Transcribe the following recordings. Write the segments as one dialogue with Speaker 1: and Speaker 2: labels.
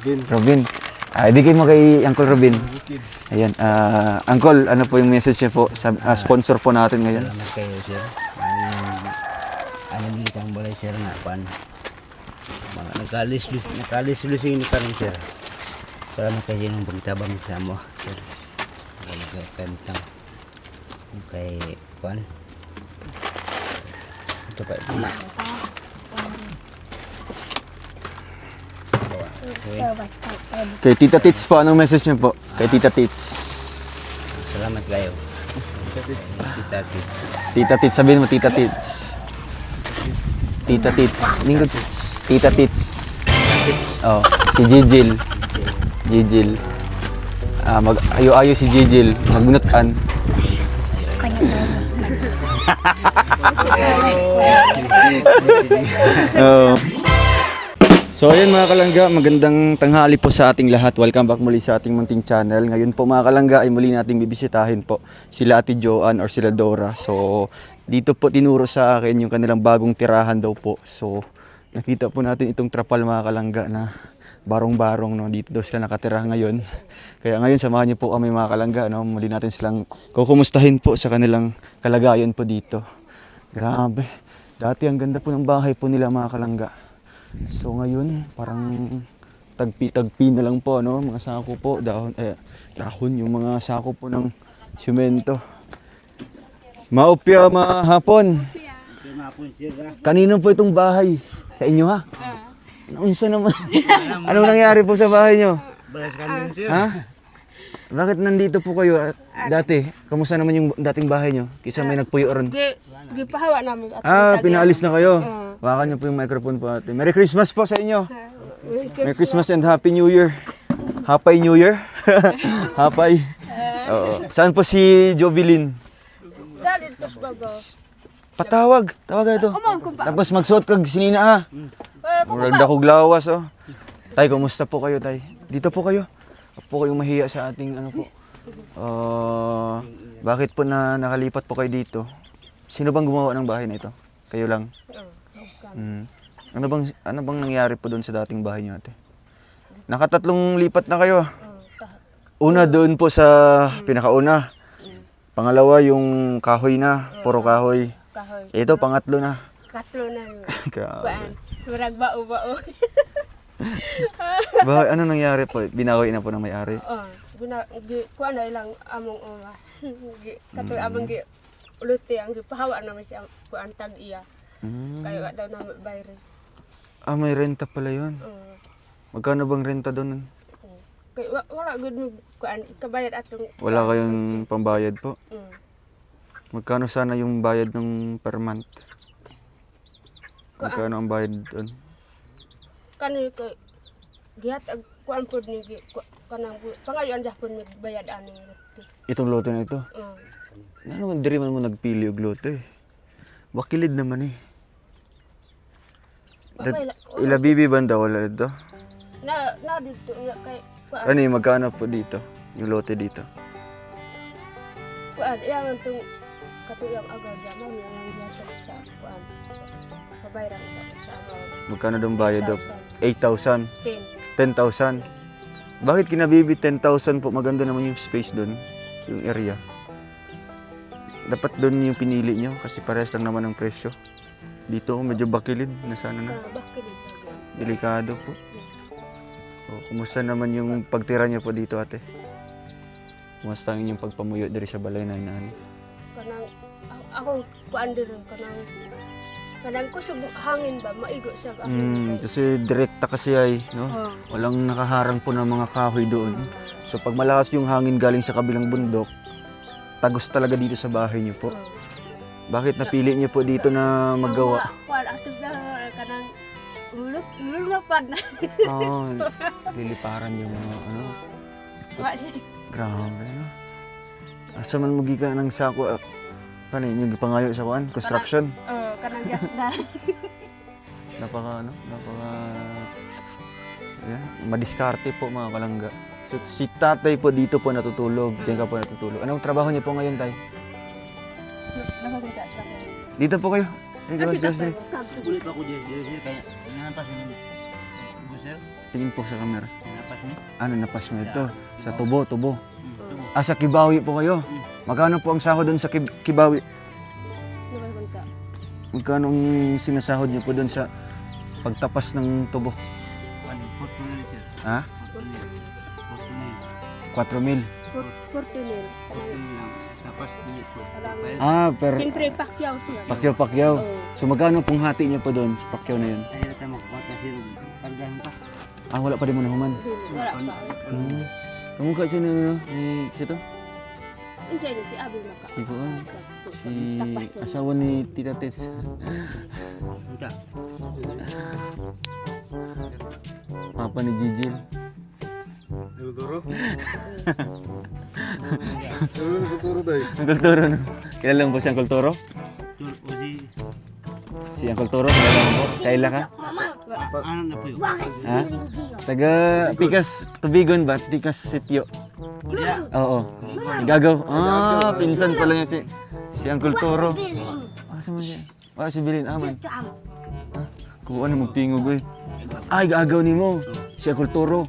Speaker 1: Robin. Ibigay mo kay Uncle Robin. Ayan. Uncle, ano po yung message niyo po sa sponsor po natin ngayon?
Speaker 2: Salamat kayo, sir. Ano yung isang balay, sir, na pan. Nakalis-lusin ni parang, sir. Salamat kayo ng pagtabang sa mo, sir. Salamat kayo kantang. Kay pan. Ito pa.
Speaker 1: Kay Tita Tits po, anong message niyo po? Kay Tita Tits.
Speaker 2: Salamat kayo. Tita Tits.
Speaker 1: Tita Tits, sabihin mo Tita Tits. Tita Tits. Lingkod. Tita Tits. Oh, si Gigil. Gigil. Mag-ayo-ayo si Gigil. Nagnutan. Oh. So ayun mga kalangga, magandang tanghali po sa ating lahat. Welcome back muli sa ating munting channel. Ngayon po mga kalangga ay muli nating bibisitahin po sila Ate Joanne or sila Dora. So dito po tinuro sa akin yung kanilang bagong tirahan daw po. So nakita po natin itong trapal mga kalangga na barong-barong, no? Dito daw sila nakatira ngayon. Kaya ngayon samahan niyo po kami mga kalangga, no? Muli natin silang kukumustahin po sa kanilang kalagayan po dito. Grabe. Dati ang ganda po ng bahay po nila mga kalangga. So ngayon, parang tagpi-tagpi na lang po, no? Mga sako po, dahon, yung mga sako po ng simento. Maupya, mahapon. Kanino po itong bahay? Sa inyo ha? Unsa naman? Anong nangyari po sa bahay nyo? Ha? Bakit nandito po kayo dati? Kamusta naman yung dating bahay nyo? Kisa may nagpuyo ron.
Speaker 3: Gipahawa namin.
Speaker 1: Pinaalis na kayo. Wakan nyo po yung microphone po ate. Merry Christmas po sa inyo. Merry Christmas and Happy New Year. Happy New Year. Happy. Oo. Saan po si Jovelyn? Patawag. Tawag ito. Tapos magsuot kag sinina ha. Murag dakog lawas oh. Tay, kumusta po kayo tay? Dito po kayo. Po kayong mahiya sa ating ano po. Bakit po na nakalipat po kayo dito? Sino bang gumawa ng bahay na ito? Kayo lang? Ano bang nangyari po doon sa dating bahay niyo ate? Nakatatlong lipat na kayo. Una doon po sa pinakauna. Pangalawa yung kahoy na, puro kahoy. Ito pangatlo na.
Speaker 3: Katlo na.
Speaker 1: Grabe.
Speaker 3: Murag bao-bao.
Speaker 1: Bakit ano nangyari po? Binawi na po ng may-ari.
Speaker 3: Kuan na lang among uma. Kato among gi uluti ang gipahawa naman siya kuan tag iya. Kaya daw na bayre.
Speaker 1: May renta pala yun. Magkano bang renta doon?
Speaker 3: Kaya wala gud mo kuan kabayad atong.
Speaker 1: Wala kayong pambayad po? Magkano sana yung bayad ng per month? Magkano ang bayad doon?
Speaker 3: Kani kay gihat ag kuan pud ni kanang pangayon dah pud bayad ani.
Speaker 1: Itong lote na ito? Ano man diri man mo nagpili og lote? Bakilid naman eh. Ilabibi banda wala dito?
Speaker 3: Na dito kay kuan.
Speaker 1: Ano yung magkano po dito? Yung lote dito?
Speaker 3: Kuan yan tong katuyang agad mo yung gihat sa kuan. Pabayran sa amount.
Speaker 1: Magkano daw bayad daw? 8,000?
Speaker 3: 10.
Speaker 1: 10,000? Bakit kinabibi 10,000 po? Maganda naman yung space doon, yung area. Dapat doon yung pinili nyo kasi parehas lang naman ang presyo. Dito medyo bakilid, nasana na.
Speaker 3: Bakilid.
Speaker 1: Delikado po. Kumusta naman yung pagtira nyo po dito ate? Kumusta ang inyong pagpamuyo diri sa balay na inaan?
Speaker 3: Kanang ako kuan diri kanang kusog hangin ba maigo siya
Speaker 1: Kasi direkta kasi ay, no? Walang nakaharang po ng mga kahoy doon. So pag malakas yung hangin galing sa kabilang bundok, tagos talaga dito sa bahay niyo po. Bakit napili niyo po dito na magawa?
Speaker 3: Kuan ato kanang lulupad na.
Speaker 1: Liliparan yung mga ano.
Speaker 3: Wa siya.
Speaker 1: Grabe, no? Asa man mo gikan ng sako? Paano yung pangayo sa kuan? Construction?
Speaker 3: Kanang gasda.
Speaker 1: Napaka madiskarte po mga kalangga. So, si tatay po dito po natutulog. Diyan ka po natutulog. Anong trabaho niyo po ngayon, tay?
Speaker 3: Nakahiga siya.
Speaker 1: Dito po kayo.
Speaker 2: Ulit pa ko dito, sir, kaya nanampas yung sir.
Speaker 1: Tingin po sa camera. Ano napas mo ito? Sa tubo. Ah, sa Kibawi po kayo. Magkano po ang sahod doon sa Kibawi?
Speaker 3: Naman ka.
Speaker 1: Magkano ang sinasahod niyo po doon sa pagtapas ng tubo?
Speaker 2: 4 sir.
Speaker 1: Ha?
Speaker 2: 4
Speaker 1: 4,000.
Speaker 3: 14.
Speaker 2: lang. Tapos niya po.
Speaker 1: Ah, per
Speaker 3: Siyempre, pakyaw siya.
Speaker 1: Pakyaw.
Speaker 3: Oo.
Speaker 1: So magkano pong hati niyo po doon sa Pakyaw na yun?
Speaker 2: Ay, na tayo makapata sir. Pagdahan pa.
Speaker 1: Ah, wala pa rin mo na human.
Speaker 3: Wala pa.
Speaker 1: Kamukha siya ni siya to?
Speaker 3: Ang siya si Abi Maka.
Speaker 1: Si Puan. Si
Speaker 3: Tapas yun.
Speaker 1: asawa ni Tita Tess.
Speaker 2: Sudah.
Speaker 1: Papa ni Gigil. Ang kulturo no? Kilala mo ba si Uncle Toro?
Speaker 2: Tur o si
Speaker 1: Si Uncle Toro, kilala mo po? Kaila ka?
Speaker 2: ano na po yun?
Speaker 1: Ha? Taga Pikas, Tubigon ba? Pikas Sitio.
Speaker 2: Wala.
Speaker 1: Oo. Gagaw. Ah, pinsan pala niya si Uncle Toro. Ah, saan man siya? Ah, si Bilin. Ah, man. Ah, kuha na magtingog eh. Ay, gagaw ni mo. Si Uncle Toro.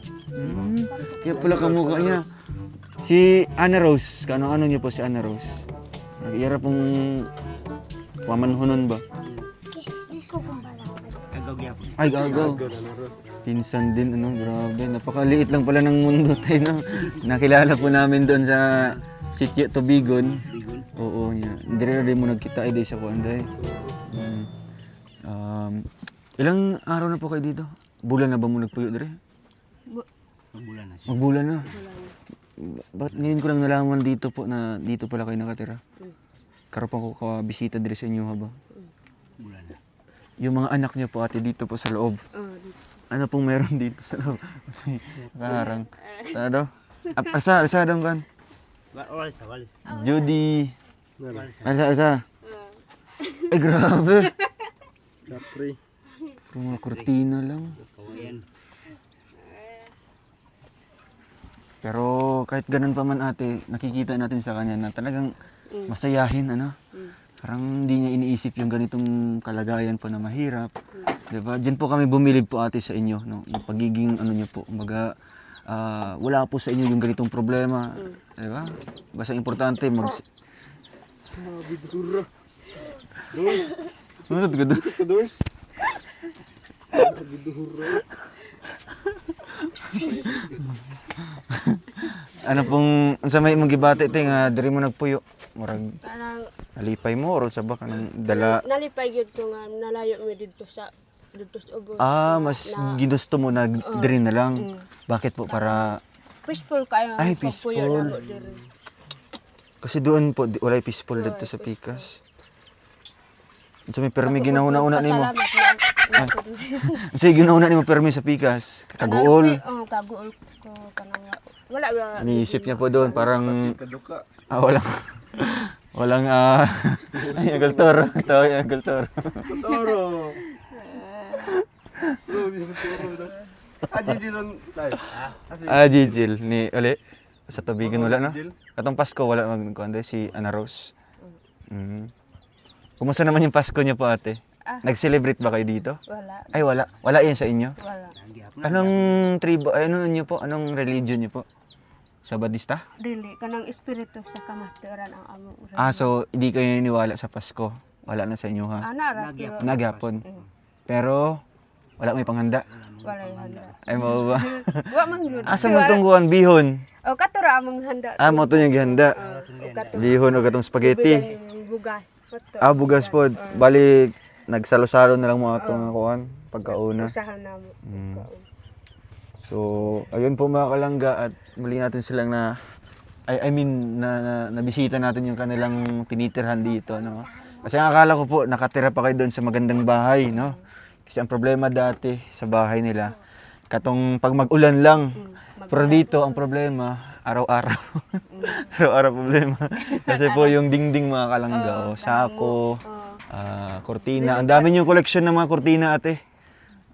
Speaker 1: Kaya pala kamukha niya. Si Ana Rose. Ano niyo po si Ana Rose? Nag-iara pong pamanhunon ba?
Speaker 2: Agaw gyapon.
Speaker 1: Ay, gagaw. Pinsan din, ano, grabe. Napakaliit lang pala ng mundo tayo, no? Nakilala po namin doon sa Sitio Tubigon.
Speaker 2: Bigon.
Speaker 1: Oo, niya. Hindi rin mo nagkita, di sa kuanday. Ilang araw na po kayo dito? Bulan na ba mo nagpuyo dire?
Speaker 2: Magbulan na siya.
Speaker 1: Magbulan na. Bakit ngayon ko lang nalaman dito po na dito pala kayo nakatira? Karapan ko kabisita dire sa inyo haba.
Speaker 2: Bulan na.
Speaker 1: Yung mga anak niyo po ate dito po sa loob. Ano pong meron dito sa loob? Kasi nakaharang. Sana daw? Asa daw ban?
Speaker 2: Walis.
Speaker 1: Judy.
Speaker 2: Walis.
Speaker 1: Asa. Ay grabe.
Speaker 2: Kapre.
Speaker 1: Mga kurtina lang.
Speaker 2: Kawayan.
Speaker 1: Pero kahit ganun pa man ate, nakikita natin sa kanya na talagang masayahin, ano? Parang hindi niya iniisip yung ganitong kalagayan po na mahirap. Diba? Diyan po kami bumilib po ate sa inyo, no? Yung pagiging ano niyo po, kumbaga wala po sa inyo yung ganitong problema. Diba? Basta importante
Speaker 4: Bidura.
Speaker 1: Ano ka doon?
Speaker 4: Doors.
Speaker 1: Ano pong, unsa may mong gibati ito nga, diri mo nagpuyo. Murag,
Speaker 3: Parang
Speaker 1: nalipay mo or sa ba ka nang dala?
Speaker 3: nalipay yun ko nga nalayo mi dito sa ubos.
Speaker 1: Ah, mas ginusto mo na diri na lang. Bakit po? Para,
Speaker 3: Peaceful kayo.
Speaker 1: Ay,
Speaker 3: pagpuyo
Speaker 1: peaceful.
Speaker 3: na mo diri.
Speaker 1: kasi doon po, walay peaceful dito sa Pikas. Unsa may permi ginauna-una nimo?
Speaker 3: Salamat na.
Speaker 1: Unsa ginauna nimo permi sa Pikas? Kaguol.
Speaker 3: Oo, kaguol ko kanang wala ga.
Speaker 1: Iniisip niya po doon, parang,
Speaker 4: Kaduka.
Speaker 1: walang, walang, ay, agultor. Ito, agultor.
Speaker 4: Toro. Bro, di ko toro. Jilon live.
Speaker 1: Gigil, ni, uli, sa tubigan wala na. Atong Pasko, wala magkuhan si Ana Rose. Kumusta naman yung Pasko niyo po ate? Nag-celebrate ba kayo dito?
Speaker 3: Wala.
Speaker 1: Ay, wala. Wala yan sa inyo?
Speaker 3: Wala.
Speaker 1: Anong tribo, ano niyo po? Anong religion niyo po? Sabadista?
Speaker 3: Dili kanang espiritu sa kamaturan ang among ura.
Speaker 1: Ah, so hindi kayo naniniwala sa Pasko? Wala na sa inyo ha?
Speaker 3: Ana ra pero
Speaker 1: Nagyapon. Pero, wala may panghanda.
Speaker 3: wala yung handa.
Speaker 1: Ay, mo ba?
Speaker 3: Wa man gyud.
Speaker 1: Asa mo itong kuhan? Bihon?
Speaker 3: O katura among handa.
Speaker 1: Ah, mo ito yung gihanda.
Speaker 3: O katura.
Speaker 1: Bihon o katong spaghetti.
Speaker 3: Yung bugas. Kato.
Speaker 1: Ah, bugas po. Bali, nagsalo-salo na lang mo itong kuhan. Pagkauna.
Speaker 3: Usahan namo.
Speaker 1: So, ayun po mga kalangga at muli natin silang I mean, nabisita natin yung kanilang tinitirhan dito, no? Kasi ang akala ko po, nakatira pa kayo doon sa magandang bahay, no? Kasi ang problema dati sa bahay nila, katong pag mag-ulan lang. Pero dito, ang problema, araw-araw. Araw-araw problema. Kasi po yung dingding mga kalangga, sako, kortina. Ang dami yung collection ng mga kortina ate.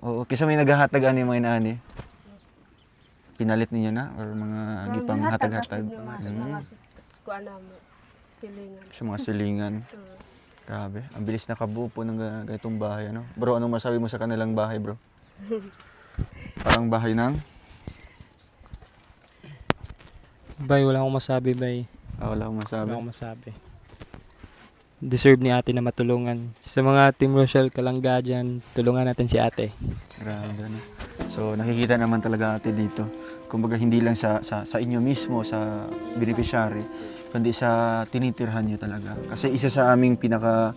Speaker 1: Oo, kasi may naghahatag ani mga inaani. Pinalit ninyo na or mga gipang hatag-hatag
Speaker 3: Mga kuan namo. Silingan.
Speaker 1: sa mga silingan. Grabe, ang bilis nakabuo po ng ganitong bahay, ano? Bro, anong masabi mo sa kanilang bahay, bro? Parang bahay ng
Speaker 5: Bay, wala akong masabi, Bay.
Speaker 1: Wala akong masabi.
Speaker 5: Wala akong masabi. Deserve ni ate na matulungan. Sa mga Team Rochelle Kalangga dyan, tulungan natin si ate.
Speaker 1: Grabe na. So nakikita naman talaga ate dito. Kumbaga hindi lang sa inyo mismo, sa beneficiary, kundi sa tinitirhan nyo talaga. Kasi isa sa aming pinaka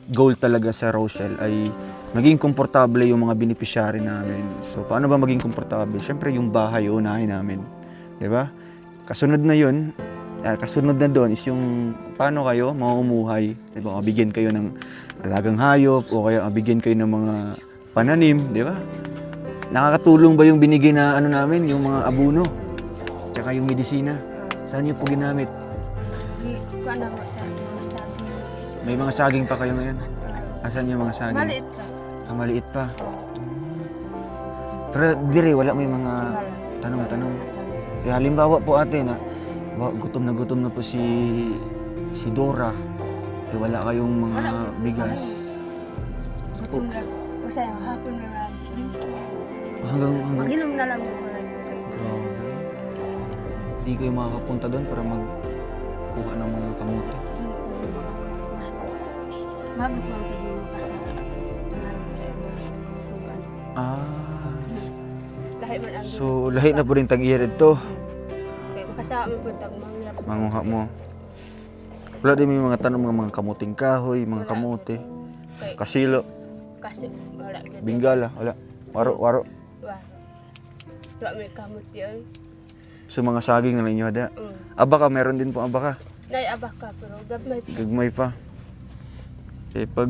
Speaker 1: goal talaga sa Rochelle ay maging komportable yung mga beneficiary namin. So paano ba maging komportable? Siyempre yung bahay unahin namin. 'Di ba? Kasunod na 'yun, kasunod na doon is yung paano kayo mamumuhay. 'Di ba? Mabigyan kayo ng alagang hayop o kaya mabigyan kayo ng mga pananim, 'di ba? Nakakatulong ba yung binigay na ano namin, yung mga abono? Tsaka yung medisina? Saan niyo po ginamit?
Speaker 3: Kuan na mo sa mga saging.
Speaker 1: May mga saging pa kayo ngayon? Asan yung mga saging?
Speaker 3: Maliit ka.
Speaker 1: Maliit pa. Pero dire, wala may mga
Speaker 3: Wala.
Speaker 1: tanong-tanong. Kaya halimbawa po ate na gutom na po si Dora. Eh, wala kayong mga bigas.
Speaker 3: Gutom lang. Usay hapon na lang.
Speaker 1: Hanggang
Speaker 3: Mag-inom na lang ko lang.
Speaker 1: grabe. Hindi kayo makakapunta doon para magkuha ng mga kamote.
Speaker 3: Mabot lang ito yung Lahi man ang
Speaker 1: So lahi na po rin tag-irid to.
Speaker 3: kaya makasama po tag mangyap.
Speaker 1: Manguha mo. Wala din may mga tanong mga kamuting kahoy, mga kamote,
Speaker 3: Kay
Speaker 1: kasilo,
Speaker 3: kasi wala gid.
Speaker 1: bingala, wala. Waro.
Speaker 3: Wa. Wa may kamot yun.
Speaker 1: So mga saging na ninyo ada.
Speaker 3: Mm.
Speaker 1: Abaka, meron din po abaka.
Speaker 3: Nay abak ka pero gabmay pa.
Speaker 1: Gagmay pa. Eh pag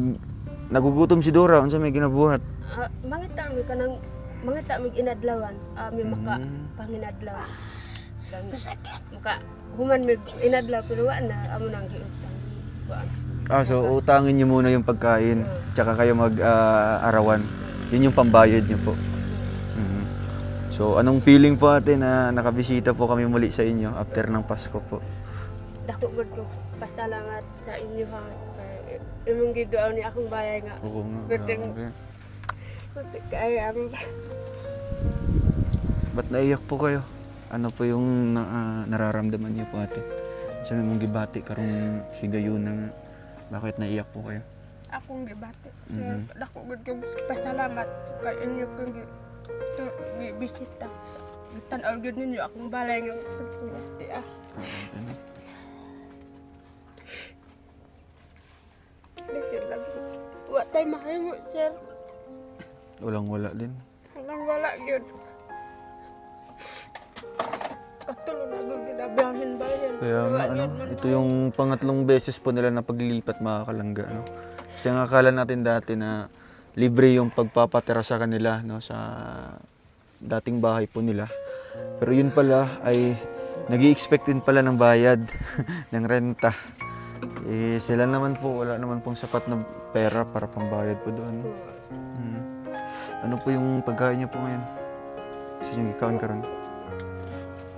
Speaker 1: nagugutom si Dora, unsa may ginabuhat?
Speaker 3: Mangita mi kanang mangita mi inadlawan. Mi maka
Speaker 1: Mm.
Speaker 3: panginadlaw. Maka human mi inadlaw pero wa na amo nang giutang. Wa.
Speaker 1: So utangin niyo muna yung pagkain, tsaka kayo mag-arawan. Yun yung pambayad niyo po. Mhm. So anong feeling po ate na nakabisita po kami muli sa inyo after ng Pasko po?
Speaker 3: Dako gud ko pasalamat sa inyo ha. Kay imong giduaw ni akong bayay nga.
Speaker 1: Oo nga.
Speaker 3: Guteng.
Speaker 1: grabe.
Speaker 3: Kaya ang
Speaker 1: Ba't naiyak po kayo? Ano po yung nararamdaman niyo po ate? Sa mong gibati karong higayon ng bakit naiyak po kayo?
Speaker 3: akong gibati.
Speaker 1: Mhm.
Speaker 3: Dako gud ko pasalamat kay inyo kung gibisita. Tan-aw gud ninyo akong balay nga pagpulati
Speaker 1: Ano?
Speaker 3: Lisod lang. Wa tay mahimo sir.
Speaker 1: Walang-wala din.
Speaker 3: Walang wala gyud. Katulo na gud ginabiyahin ba yan.
Speaker 1: Kaya nga, ano, ito yung pangatlong beses po nila na paglilipat mga kalangga, no? Kasi ang akala natin dati na libre yung pagpapatira sa kanila, no, sa dating bahay po nila. Pero yun pala ay nag-i-expect din pala ng bayad ng renta. Eh, sila naman po, wala naman pong sapat na pera para pambayad po doon. Hmm. Ano po yung pagkain niyo po ngayon? Kasi yung ikaon ka ron.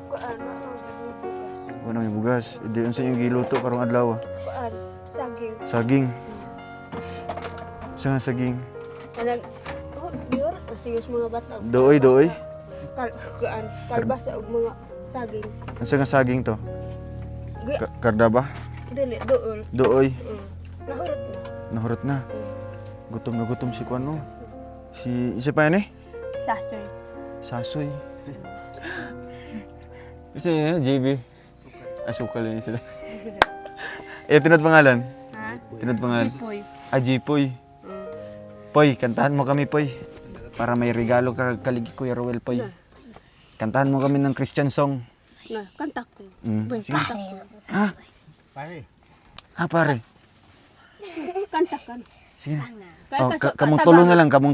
Speaker 3: Kuan
Speaker 1: Ano yung bugas? Hindi yun sa yung giluto karong adlaw.
Speaker 3: kuan saging.
Speaker 1: Saging. Saan nga saging?
Speaker 3: Kanang biyor usiyos mga bata.
Speaker 1: Dooy.
Speaker 3: Kuan kalbasa og mga saging.
Speaker 1: Ano nga saging to?
Speaker 3: Gi
Speaker 1: Karda ba?
Speaker 3: dili dool.
Speaker 1: Dooy.
Speaker 3: Nahurot na.
Speaker 1: Nahurot na. Gutom na gutom si Kuan, no? Si isa pa yan eh?
Speaker 3: Sasoy.
Speaker 1: Sasoy. Gusto niya JB? Asukal yun sila. Tinod pangalan?
Speaker 3: Ha?
Speaker 1: Tinod pangalan?
Speaker 3: Poy.
Speaker 1: Jipoy. Poy, kantahan mo kami, Poy. Para may regalo ka kaligi Kuya Rowel, Poy. Kantahan mo kami ng Christian song.
Speaker 3: Na kanta ko. Boy,
Speaker 1: Sige.
Speaker 3: kanta ko.
Speaker 1: Ha?
Speaker 2: Pare.
Speaker 1: Pare.
Speaker 3: Kanta ka.
Speaker 1: Sige na.
Speaker 3: Kaya
Speaker 1: Oh,
Speaker 3: ka
Speaker 1: kamong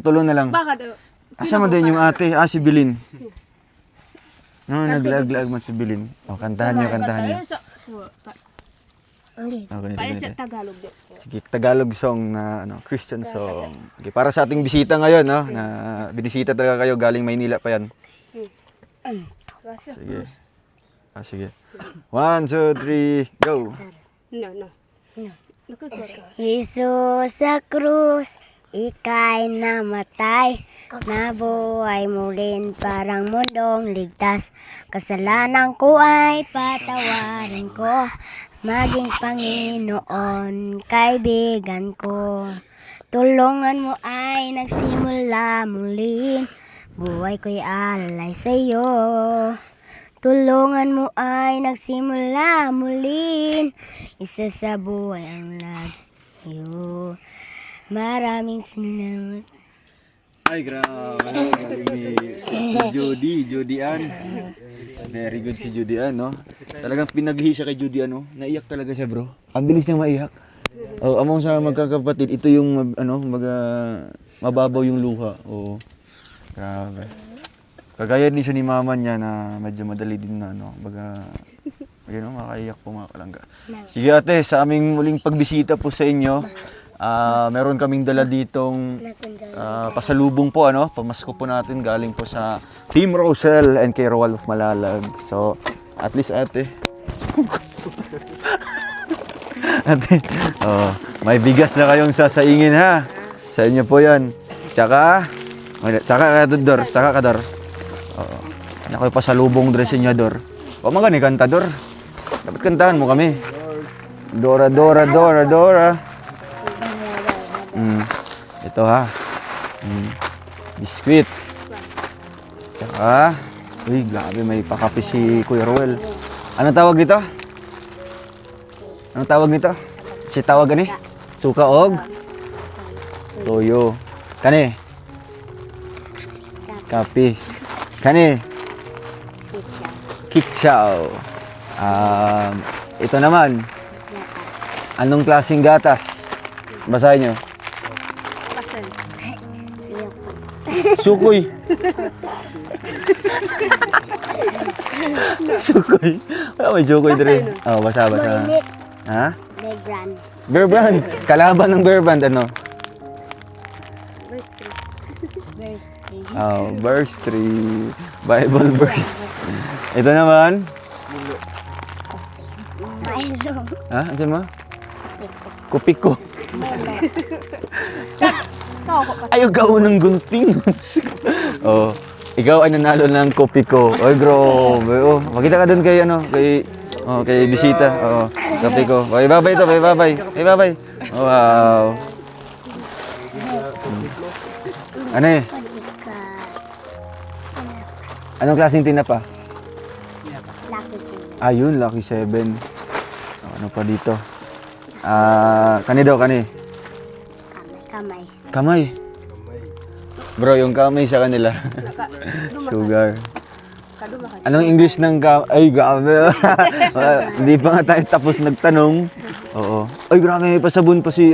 Speaker 1: tulo na lang.
Speaker 3: Baka daw.
Speaker 1: Asa man din yung ate? Si Bilin. No, naglaag-laag man si Bilin. Oh, kantahan niyo. Okay,
Speaker 3: Kaya
Speaker 1: sige.
Speaker 3: sa Tagalog do.
Speaker 1: Sige, Tagalog song na Christian song. Okay, para sa ating bisita ngayon, no, na binisita talaga kayo galing Maynila pa yan.
Speaker 3: Kasi
Speaker 1: Sige. Sige. 1, 2, 3, go.
Speaker 3: no. Nakikita.
Speaker 6: Jesus sa krus, Ika'y namatay, nabuhay mulin parang mundong ligtas. Kasalanan ko ay patawarin ko, maging Panginoon, kaibigan ko. Tulungan mo ay nagsimula muli, buhay ko'y alay sa'yo. Tulungan mo ay nagsimula muli, isa sa buhay ang lagyo. Maraming salamat.
Speaker 1: Ay, grabe. Galing ni Judy Ann. Very good si Judy Ann, no? Talagang pinaghi siya kay Judy Ann, no? Naiyak talaga siya, bro. Ang bilis niyang maiyak. Oh, among sa magkakapatid, ito yung, mababaw yung luha. Oo. Grabe. Kagaya din siya ni mama niya na medyo madali din na, makaiyak po mga kalangga. Sige ate, sa aming muling pagbisita po sa inyo, meron kaming dala ditong pasalubong po, pamasko po natin galing po sa Team Rosel and kay Roal of Malalag. So, at least ate. Ate, may bigas na kayong sasaingin ha. Sa inyo po yan. Tsaka ka Dor. Nakoy pasalubong dress niya Dor. O magani kanta Dor. Dapat kantahan mo kami. Dora. Ito ha. Biskuit. Tsaka, uy, grabe may pakape si Kuya Roel. Anong tawag nito? Si tawag gani? Suka og? Toyo. Kani? Kape. Kani? Kikchaw. Ito naman. Anong klaseng gatas? Basahin nyo. Sukoy. Sukoy. Wala may sukoy dre. Oh, basa. Ha? Bear Brand. Kalaban ng Bear Brand, ano? Verse 3. Bible verse. Ito naman. Ha? Ano mo? Kupiko. Ayaw gaunang gunting. Oh, ikaw ay nanalo ng Kopiko. Oy, grabe. Oh, makita ka doon kay bisita. Oh, Kopiko. Bye bye to, bye bye. Oh, wow. Ano eh? Anong klaseng tinapa? Ayun, Lucky 7. Ano pa dito? Kani. Kamay. Bro, yung kamay sa kanila. Sugar. Anong English ng ay, grabe. Hindi pa nga tayo tapos nagtanong. Oo. Ay, grabe, may pasabon pa si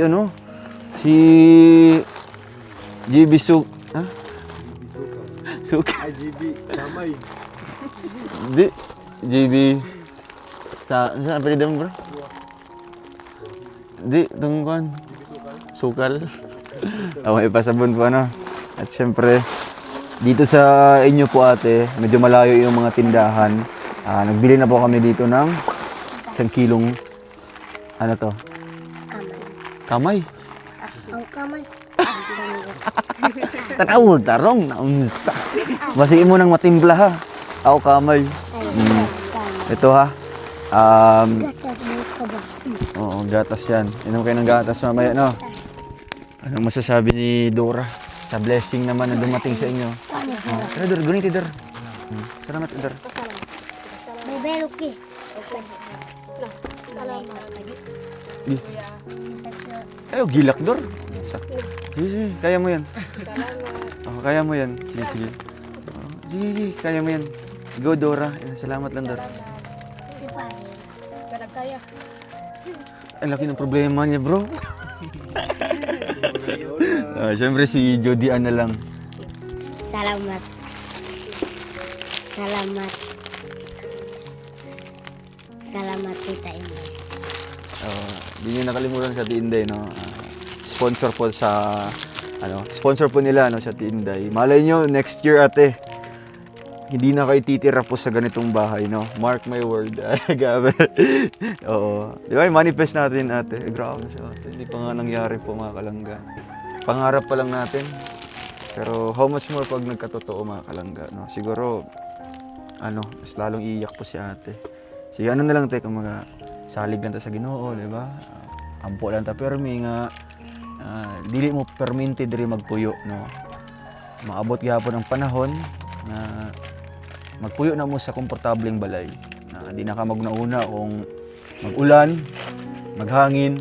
Speaker 1: GB ha? Suka.
Speaker 4: GB, kamay.
Speaker 1: Hindi. GB. Saan pwede mo, bro? Hindi, tungkuan. Sukal. May pasabon po, At syempre, dito sa inyo po ate, medyo malayo yung mga tindahan. Nagbili na po kami dito ng 1 kilong, ano to? Kamay.
Speaker 6: Kamay.
Speaker 1: Tanawag, tarong. Naunsa. Basiin mo ng matimpla ha. Ako kamay. Ito ha. Oo, gatas yan. Inom kayo ng gatas mamaya, no? Anong masasabi ni Dora sa blessing naman na dumating sa inyo? Tara, Dor, guniti, Dor. Salamat, Dor.
Speaker 6: May beruki.
Speaker 1: Ay, gilak, Dor. Sige, kaya mo yan. Oh, kaya mo yan. Sige. Sige, kaya mo yan. Go, Dora. Salamat lang, Dor.
Speaker 3: Kaya.
Speaker 1: Ang laki ng problema niya, bro. Siyempre si Jody Ann na lang.
Speaker 6: Salamat. Salamat, Tita Inday.
Speaker 1: Hindi niyo nakalimutan sa Tinday, no? Sponsor po nila, sa Tinday. Malay nyo, next year, ate, hindi na kayo titira po sa ganitong bahay, no? Mark my word. Gabi. Oo. Di ba, manifest natin, ate. Grabe siya, ate. Hindi pa nga nangyari po, mga kalangga. pangarap pa lang natin. Pero how much more pag nagkatotoo mga kalangga, no? Siguro, mas lalong iiyak po si ate. Sige, na lang tayo, mga salig lang ta sa Ginoo, di ba? Ampo lang ta permi nga, dili mo perminti diri magpuyo, no? Maabot gyapon ang panahon na magpuyo na mo sa komportableng balay. Na di na ka magnauna kung mag-ulan, maghangin,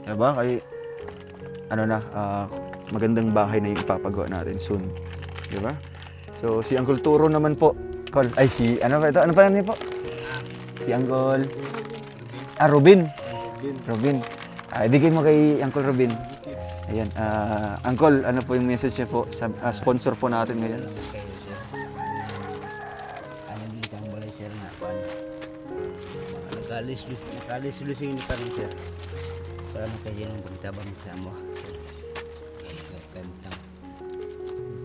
Speaker 1: di ba? Kay magandang bahay na yung ipapagawa natin soon, di ba? So si Uncle Turo naman po, ano pa niya po? Si Uncle Robin. Ibigay mo kay Uncle Robin. Ayan, Uncle, ano po yung message niya po sa sponsor po natin ngayon?
Speaker 2: Kayo sir. Ano din isang balay sir na kuan. Nakalis-lusin pa rin sir. Sana kasi yung pagtabang sa mo. Kay kantang.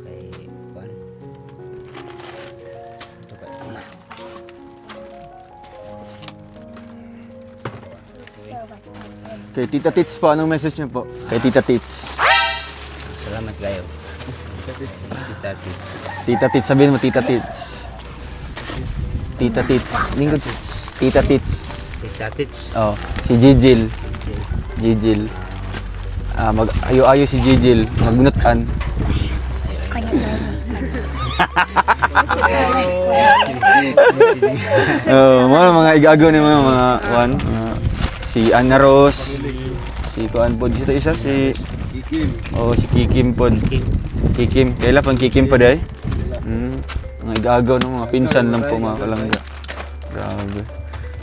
Speaker 2: Kay kuan. Ito pa.
Speaker 1: Kay Tita Tits po, anong message niyo po? Kay Tita Tits.
Speaker 2: Salamat kayo. Kita Tits.
Speaker 1: Tita Tits, sabihin mo Tita Tits. Tita Tits. Lingkod. Tita Tits.
Speaker 2: Kita Tits.
Speaker 1: Oh, si Gigil. Gigil. Ayo-ayo si Gigil. Magnutan. Mga igagaw ni mga one. Si Ana Rose. Si Kuan pod dito isa si Kikim pod. Kikim. Kaila pang Kikim pod ay. Mga igagaw ng mga pinsan lang po mga kalangga. Grabe.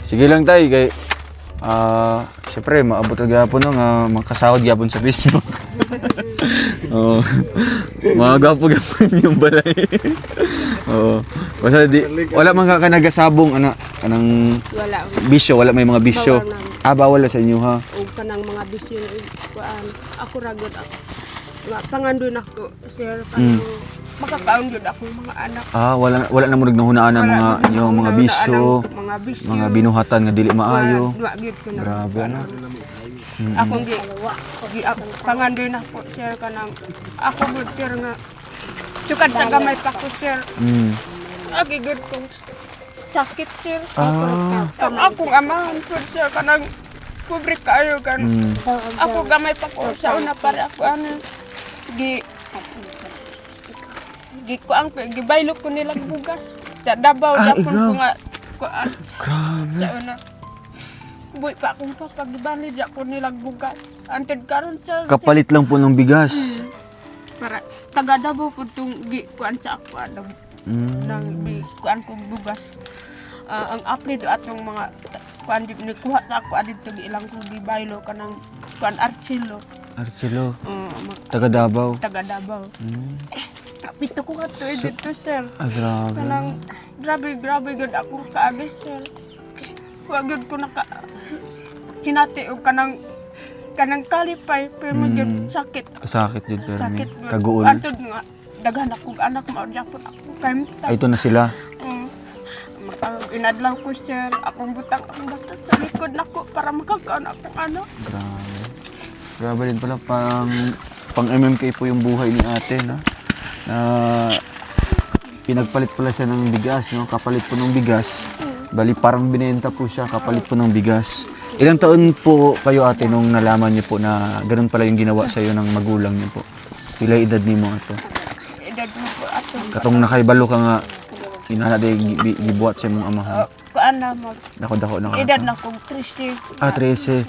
Speaker 1: Sige lang tayo kay syempre maabot ra gyapon nga makasahod gyapon sa Facebook. Oo. Magapo gyapon yung balay. Oo. Basta wala man ka nagasabong kanang
Speaker 3: Wala.
Speaker 1: bisyo, wala may mga bisyo.
Speaker 3: Bawal namin.
Speaker 1: Bawal sa inyo ha.
Speaker 3: O kanang mga bisyo kuan. Ako ragod ako. Pangandun ako, sir. Makakaon yun ako mga anak.
Speaker 1: Wala na mo naghunaan ang mga yung mga bisyo,
Speaker 3: Mga bisyo.
Speaker 1: mga binuhatan nga dili maayo.
Speaker 3: Wa gyud ko na.
Speaker 1: Grabe ano.
Speaker 3: Ako pangandun ako, sir kanang ako gud sir nga. Tukad sa gamay pa ko, sir. Agi gud kong sakit, sir. Akong amahan po, sir, kanang kubre kayo kan. Ako gamay pa ko sa una para ako gibaylo ko nilang bugas. Sa Davao japon ko nga kuan.
Speaker 1: Grabe.
Speaker 3: Sa una. Buy pa akong papagibanid ako nilang bugas. Anted karon, sir.
Speaker 1: Kapalit lang po ng bigas.
Speaker 3: Para taga Davao po itong kuan sa ako nang kuan kong bugas. Ang apelido atong mga kuan ni kuha ta ako adito ilang kong gibaylo kanang kuan Archilo.
Speaker 1: Archilo. Taga Davao.
Speaker 3: Taga Davao. Pito ko to dito, sir.
Speaker 1: Grabe.
Speaker 3: Kanang grabe gud ako kaagi, sir. Wa gud ko kinati og kanang kalipay pero magud sakit.
Speaker 1: Sakit jud pero
Speaker 3: Sakit
Speaker 1: may
Speaker 3: gud.
Speaker 1: kaguol.
Speaker 3: Antod nga daghan akong anak mao gyapon ako kay
Speaker 1: Ay, ito na sila.
Speaker 3: Inadlaw ko, sir. Akong butang akong batas sa likod nako para makakaon akong anak.
Speaker 1: Grabe. Grabe din pala pang MMK po yung buhay ni ate, no? Pinagpalit pala siya ng bigas, no? Kapalit po ng bigas. Bali parang binenta po siya, kapalit po ng bigas. Ilang taon po kayo ate nung nalaman niyo po na ganun pala yung ginawa sa iyo ng magulang niyo po? Pila edad ni mo ito?
Speaker 3: Edad mo po ato.
Speaker 1: Katong nakaibalo ka nga, inana day gibuhat sa imong amahan.
Speaker 3: Kuan na mag
Speaker 1: Dako na ka.
Speaker 3: edad na kong 13.
Speaker 1: 13.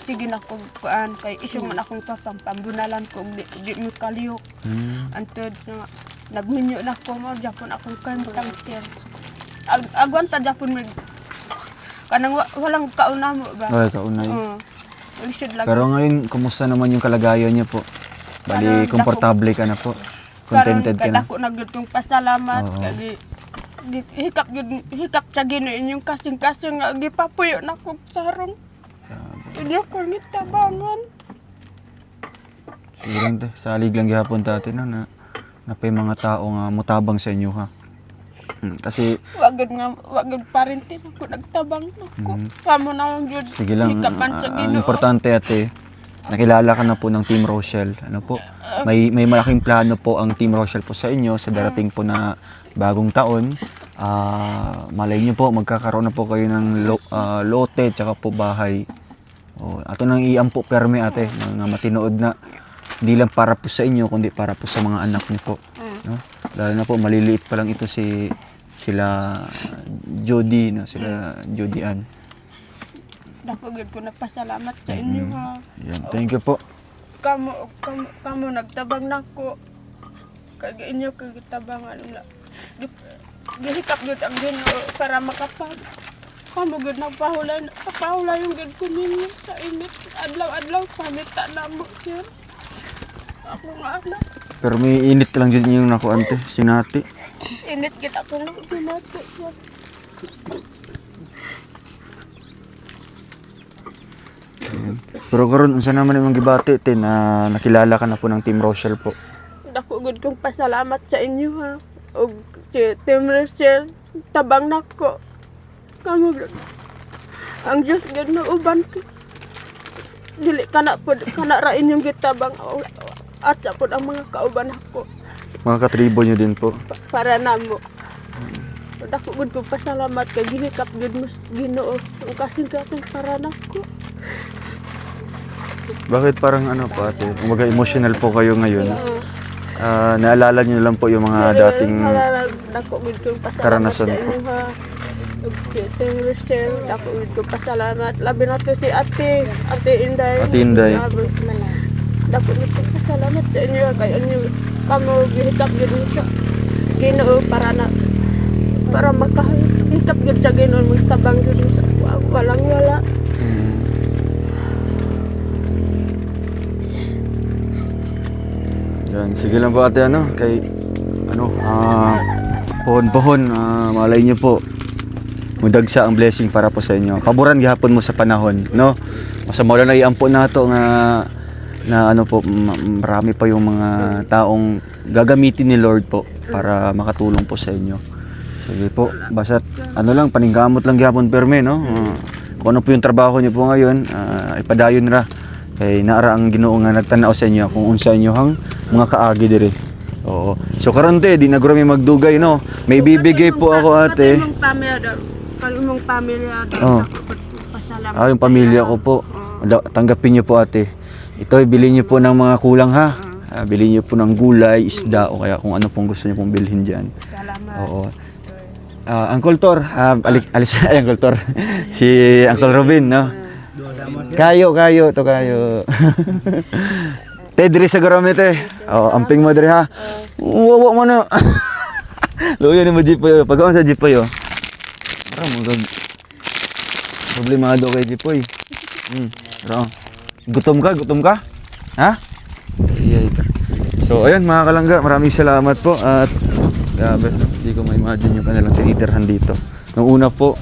Speaker 3: Sige na kong kuan kay iso man akong pambunalan ko di mo kaliyok. Antod nga nagminyo na ko mo japon akong kantang, sir. Agwanta japon mig kanang walang kauna mo ba?
Speaker 1: Ay, kaunay.
Speaker 3: Lisod lang.
Speaker 1: Pero ngayon, kumusta naman yung kalagayan niya po? Bali, komportable ka na po? Contented ka na?
Speaker 3: Karon ko naglutong pasalamat
Speaker 1: Oo.
Speaker 3: kay hikap sa Ginoo inyong kasing-kasing nga gipapuyo na kog sarong. Inyo ko ngitabangan.
Speaker 1: Sige lang te, salig lang gihapon tati na pay mga tao nga mutabang sa inyo ha. Kasi
Speaker 3: Wagod parintin ako nagtabang nako. Kamo na lang jud
Speaker 1: sige lang,
Speaker 3: hikapan sa
Speaker 1: ang
Speaker 3: Ginoo.
Speaker 1: importante ate, nakilala ka na po ng Team Rochelle. Ano po? May malaking plano po ang Team Rochelle po sa inyo sa darating po na bagong taon. Malay nyo po, magkakaroon na po kayo ng lote tsaka po bahay. Ato nang iyan po perme ate, mga matinood na hindi lang para po sa inyo kundi para po sa mga anak niyo po. No? Lalo na po maliliit pa lang ito sila Jody, no? Sila Jody Ann.
Speaker 3: Dako gid ko nagpasalamat sa inyo ha.
Speaker 1: Yan, thank you po.
Speaker 3: Kamo nagtabang nako. Kag inyo kag tabangan na. Gihikap gid ang Ginoo para makapag. Kamo gid nagpahulay yung gid ko ninyo sa init. Adlaw-adlaw pamita na mo sir. Ako nga anak.
Speaker 1: Pero may init lang din yung naku ante, sinati.
Speaker 3: Init kita ko nung sinati sir.
Speaker 1: Pero karon unsa naman imong gibati tin na nakilala ka na po ng Team Rochelle po.
Speaker 3: Dako gud kong pasalamat sa inyo ha. Og si Team Rochelle tabang nako. Kamo gud. Ang Diyos gud na uban ko. Dili kana ra inyong gitabang at pod ang mga kauban ako
Speaker 1: Mga katribo nyo din po.
Speaker 3: para namo. Dako gud kong pasalamat kay gihikap gud mo Ginoo ang kasing-kasing para nako.
Speaker 1: Bakit parang ano po ate, kumbaga emotional po kayo ngayon? Naalala nyo lang po yung mga dating
Speaker 3: dako gud kong pasalamat
Speaker 1: karanasan
Speaker 3: sa
Speaker 1: po.
Speaker 3: inyo ha. Team Rochelle, dako gud kong pasalamat. Labi na to si Ate Inday.
Speaker 1: Ate Inday.
Speaker 3: Dako gud kong pasalamat sa inyo kay inyo kamo gihikap gud mo sa Ginoo para makahikap gud sa Ginoo magtabang gud sa walang wala.
Speaker 1: Yan, sige lang po ate kay pohon-pohon, malay nyo po. Mudagsa ang blessing para po sa inyo. Paboran gihapon mo sa panahon, no? Masama lang na iampo nato na po, marami pa yung mga taong gagamitin ni Lord po para makatulong po sa inyo. Sige po, basta lang, paninggamot lang gihapon perme, no? Kung ano po yung trabaho niyo po ngayon, ipadayon ra. Kay naara ang Ginoo nga nagtanaw sa inyo kung unsa inyo hang mga kaagi diri. Oo. So karon te, di na guro may magdugay, no? May bibigay po ako ate.
Speaker 3: Imong pamilya
Speaker 1: Oh.
Speaker 3: pasalamat.
Speaker 1: Yung pamilya ko po. Tanggapin niyo po ate. Ito, bilhin niyo po ng mga kulang ha. Bilhin niyo po ng gulay, isda o kaya kung ano pong gusto niyo pong bilhin diyan.
Speaker 3: Salamat.
Speaker 1: Oo. Uncle Tor, alis ay Uncle Tor. Si Uncle Robin, no? Kayo. Te, diri sa garami te. Amping mo diri ha. Wawa mo na. Luyo ni mo jipoy. Pag-on sa jipoy problemado kay jipoy. Gutom ka? Ha? Iyay ka. So ayun mga kalangga, maraming salamat po at grabe, hindi ko ma-imagine yung kanilang tinitirhan dito. Nung una po,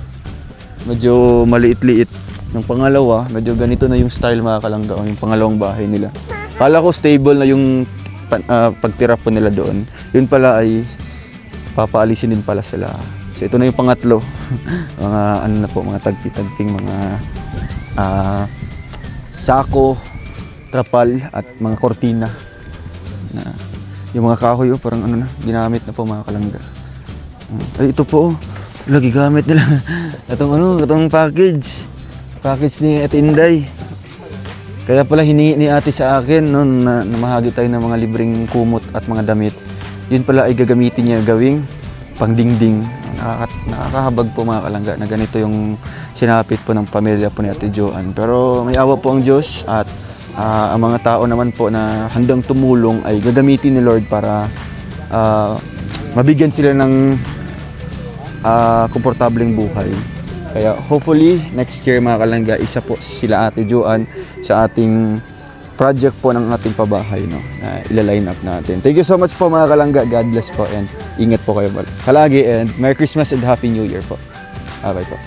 Speaker 1: medyo maliit-liit. Nung pangalawa, medyo ganito na yung style mga kalangga, yung pangalawang bahay nila. Kala ko stable na yung pagtira po nila doon. Yun pala ay papaalisin din pala sila. So ito na yung pangatlo. Mga tagpi-tagping mga sako, trapal at mga kortina. Yung mga kahoy parang ginamit na po mga kalangga. Ay ito po, lagi gamit nila. Itong package ni Ate Inday. Kaya pala hiningi ni ate sa akin noon na mahagi tayo ng mga libreng kumot at mga damit. Yun pala ay gagamitin niya gawing pangdingding. Nakakahabag po mga kalangga na ganito yung sinapit po ng pamilya po ni Ate Joanne. Pero may awa po ang Diyos at ang mga tao naman po na handang tumulong ay gagamitin ni Lord para mabigyan sila ng komportableng buhay. Kaya hopefully next year mga kalangga, isa po sila Ate Joanne sa ating project po ng ating pabahay, no, na ila-line up natin. Thank you so much po mga kalangga. God bless po and ingat po kayo palagi and Merry Christmas and Happy New Year po. Bye po.